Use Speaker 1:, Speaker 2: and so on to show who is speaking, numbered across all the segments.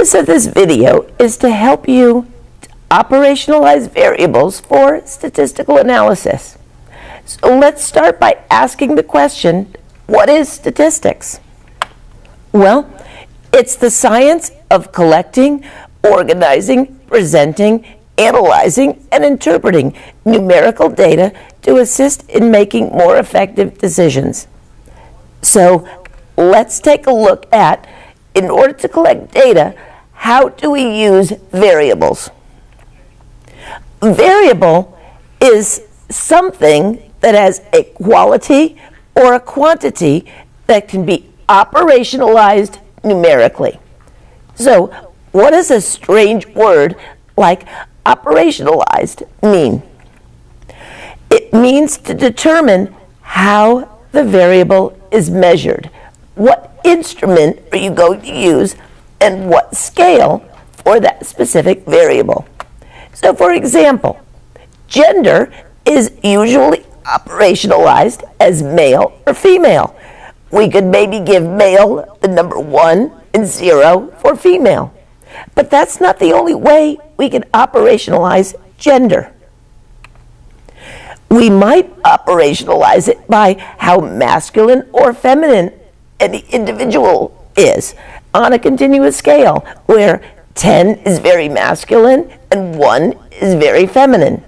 Speaker 1: So this video is to help you operationalize variables for statistical analysis. So let's start by asking the question, what is statistics? Well, it's the science of collecting, organizing, presenting, analyzing, and interpreting numerical data to assist in making more effective decisions. So let's take a look at, in order to collect data, how do we use variables? Variable is something that has a quality or a quantity that can be operationalized numerically. So what does a strange word like operationalized mean? It means to determine how the variable is measured. What instrument are you going to use and what scale for that specific variable? So for example, gender is usually operationalized as male or female. We could maybe give male the number 1 and 0 for female. But that's not the only way we can operationalize gender. We might operationalize it by how masculine or feminine any individual is on a continuous scale, where 10 is very masculine and 1 is very feminine.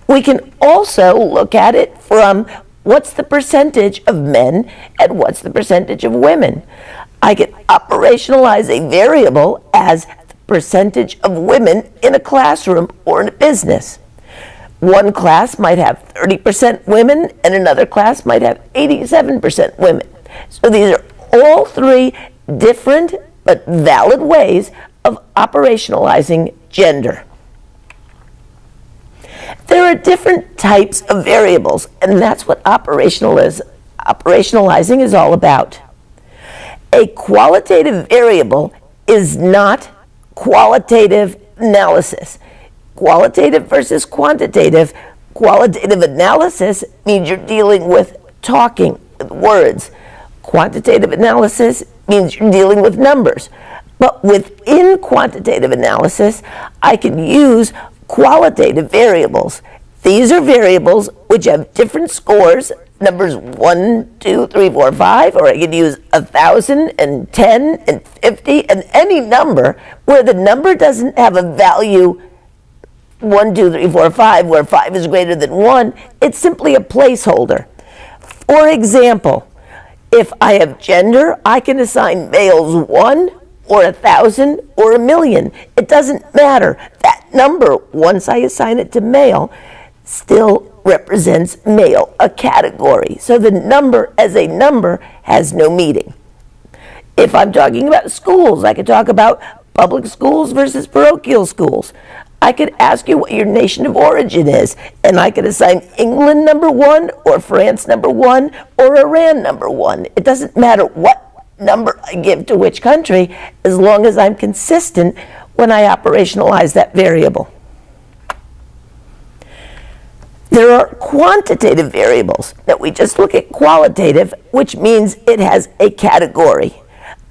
Speaker 1: We can also look at it from what's the percentage of men and what's the percentage of women. I can operationalize a variable as the percentage of women in a classroom or in a business. One class might have 30% women and another class might have 87% women. So these are all three different but valid ways of operationalizing gender. There are different types of variables, and that's what operationalizing is all about. A qualitative variable is not qualitative analysis. Qualitative versus quantitative. Qualitative analysis means you're dealing with talking, with words. Quantitative analysis means you're dealing with numbers. But within quantitative analysis, I can use qualitative variables. These are variables which have different scores, numbers 1, 2, 3, 4, 5, or I can use 1,000 and 10 and 50 and any number where the number doesn't have a value 1, 2, 3, 4, 5, where 5 is greater than 1. It's simply a placeholder. For example, if I have gender, I can assign males 1 or 1,000 or 1,000,000. It doesn't matter. That number, once I assign it to male, still represents male, a category. So the number as a number has no meaning. If I'm talking about schools, I could talk about public schools versus parochial schools. I could ask you what your nation of origin is, and I could assign England number 1 or France number 1 or Iran number 1. It doesn't matter what number I give to which country, as long as I'm consistent when I operationalize that variable. There are quantitative variables that we just look at qualitative, which means it has a category.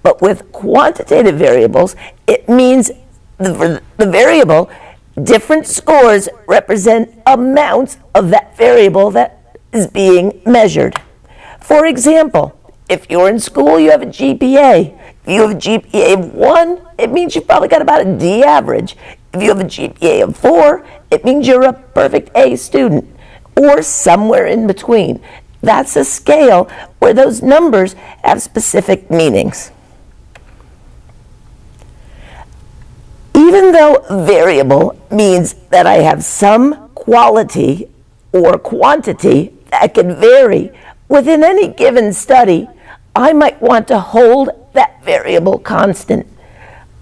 Speaker 1: But with quantitative variables, it means the variable, different scores represent amounts of that variable that is being measured. For example, if you're in school, you have a GPA. If you have a GPA of 1, it means you've probably got about a D average. If you have a GPA of 4, it means you're a perfect A student, or somewhere in between. That's a scale where those numbers have specific meanings. Even though variable means that I have some quality or quantity that can vary within any given study, I might want to hold that variable constant.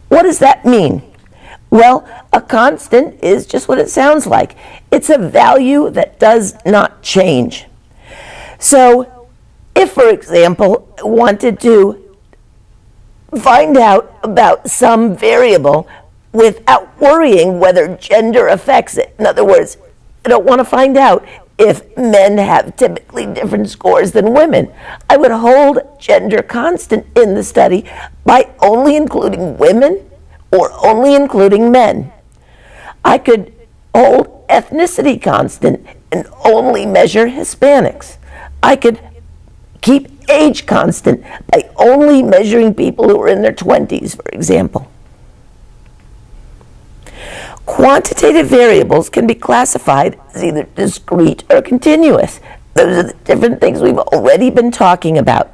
Speaker 1: What does that mean? Well, a constant is just what it sounds like. It's a value that does not change. So, if, for example, I wanted to find out about some variable without worrying whether gender affects it, in other words, I don't want to find out if men have typically different scores than women. I would hold gender constant in the study by only including women or only including men. I could hold ethnicity constant and only measure Hispanics. I could keep age constant by only measuring people who are in their 20s, for example. Quantitative variables can be classified as either discrete or continuous. Those are the different things we've already been talking about.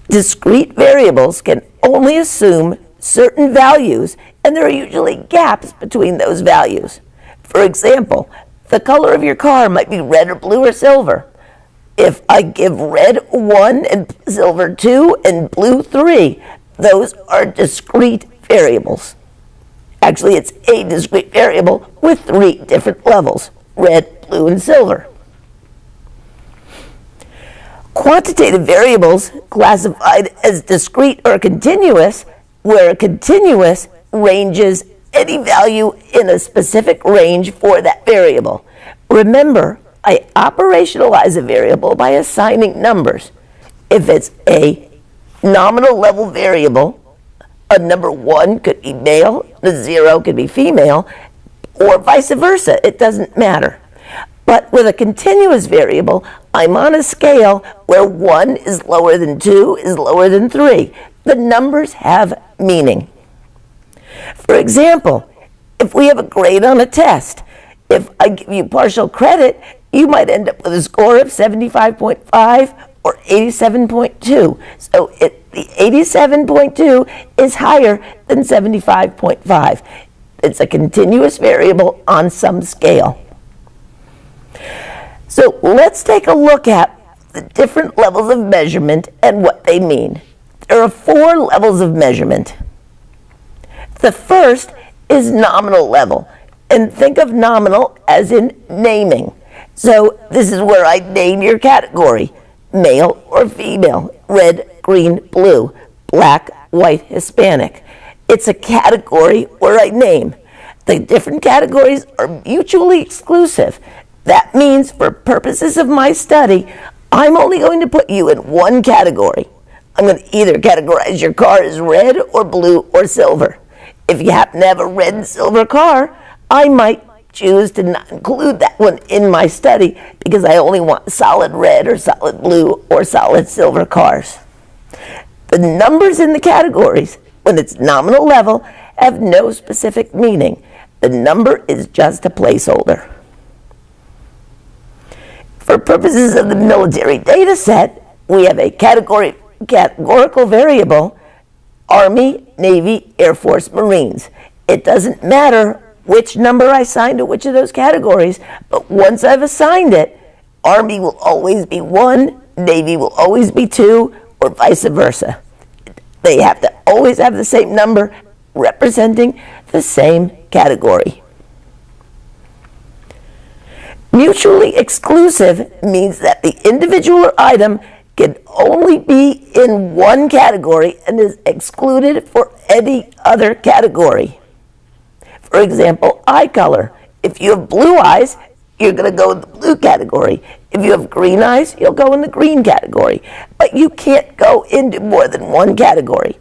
Speaker 1: Discrete variables can only assume certain values, and there are usually gaps between those values. For example, the color of your car might be red or blue or silver. If I give red 1 and silver 2 and blue 3, those are discrete variables. Actually, it's a discrete variable with 3 different levels, red, blue, and silver. Quantitative variables classified as discrete or continuous, where a continuous ranges any value in a specific range for that variable. Remember, I operationalize a variable by assigning numbers. If it's a nominal level variable, a number 1 could be male, a 0 could be female, or vice versa. It doesn't matter. But with a continuous variable, I'm on a scale where 1 is lower than 2, is lower than 3. The numbers have meaning. For example, if we have a grade on a test, if I give you partial credit, you might end up with a score of 75.5 or 87.2. So the 87.2 is higher than 75.5. It's a continuous variable on some scale. So let's take a look at the different levels of measurement and what they mean. There are 4 levels of measurement. The first is nominal level. And think of nominal as in naming. So this is where I name your category. Male or female, red, green, blue, black, white, Hispanic. It's a category where I name. The different categories are mutually exclusive. That means for purposes of my study, I'm only going to put you in one category. I'm going to either categorize your car as red or blue or silver. If you happen to have a red and silver car, I might choose to not include that one in my study because I only want solid red or solid blue or solid silver cars. The numbers in the categories, when it's nominal level, have no specific meaning. The number is just a placeholder. For purposes of the military data set, we have a categorical variable, Army, Navy, Air Force, Marines. It doesn't matter which number I assign to which of those categories, but once I've assigned it, Army will always be 1, Navy will always be 2, or vice versa. They have to always have the same number representing the same category. Mutually exclusive means that the individual item can only be in one category and is excluded for any other category. For example, eye color. If you have blue eyes, you're going to go in the blue category. If you have green eyes, you'll go in the green category. But you can't go into more than one category.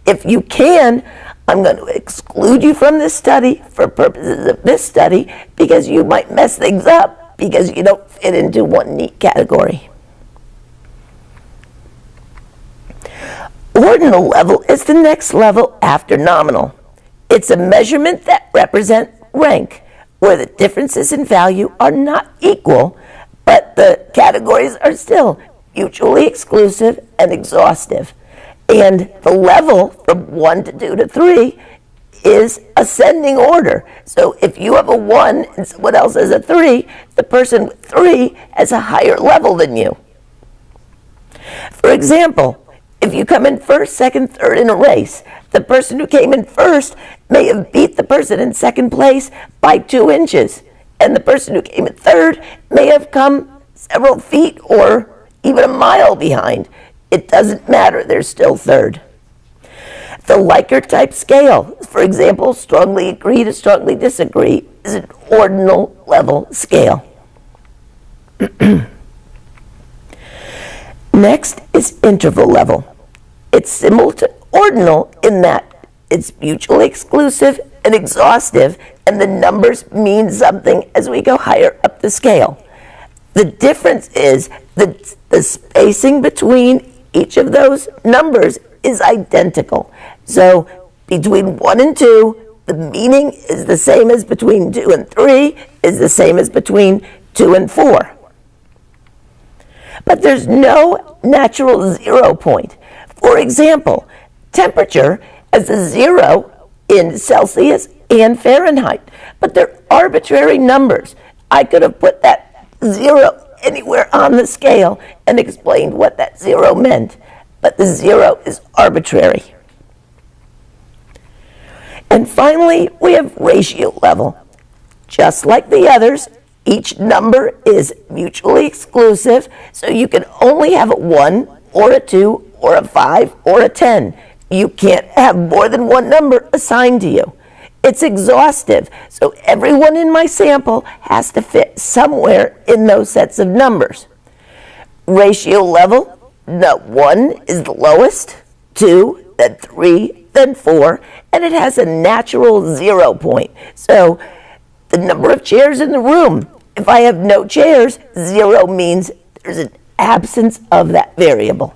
Speaker 1: If you can, I'm going to exclude you from this study for purposes of this study because you might mess things up because you don't fit into one neat category. Ordinal level is the next level after nominal. It's a measurement that represents rank, where the differences in value are not equal, but the categories are still mutually exclusive and exhaustive. And the level from 1 to 2 to 3 is ascending order. So if you have a 1 and someone else has a 3, the person with 3 has a higher level than you. For example, if you come in first, second, third in a race, the person who came in first may have beat the person in second place by 2 inches, and the person who came in third may have come several feet or even a mile behind. It doesn't matter, they're still third. The Likert type scale, for example, strongly agree to strongly disagree, is an ordinal level scale. Next is interval level. It's similar to ordinal in that it's mutually exclusive and exhaustive, and the numbers mean something as we go higher up the scale. The difference is that the spacing between each of those numbers is identical. So between 1 and 2, the meaning is the same as between 2 and 3, is the same as between 2 and 4. But there's no natural 0 point. For example, temperature has a 0 in Celsius and Fahrenheit, but they're arbitrary numbers. I could have put that 0 anywhere on the scale and explained what that 0 meant, but the 0 is arbitrary. And finally, we have ratio level. Just like the others, each number is mutually exclusive, so you can only have a 1 or a 2 or a 5 or a 10. You can't have more than one number assigned to you. It's exhaustive, so everyone in my sample has to fit somewhere in those sets of numbers. Ratio level, no, 1 is the lowest, 2, then 3, then 4, and it has a natural 0 point. So the number of chairs in the room, if I have no chairs, 0 means there's an absence of that variable.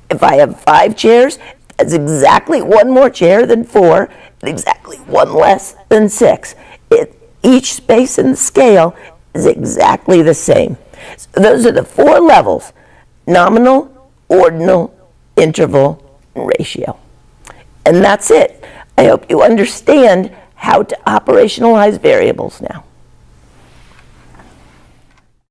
Speaker 1: If I have 5 chairs, that's exactly 1 more chair than 4, and exactly 1 less than 6. Each space in the scale is exactly the same. So those are the 4 levels: nominal, ordinal, interval, and ratio. And that's it. I hope you understand how to operationalize variables now.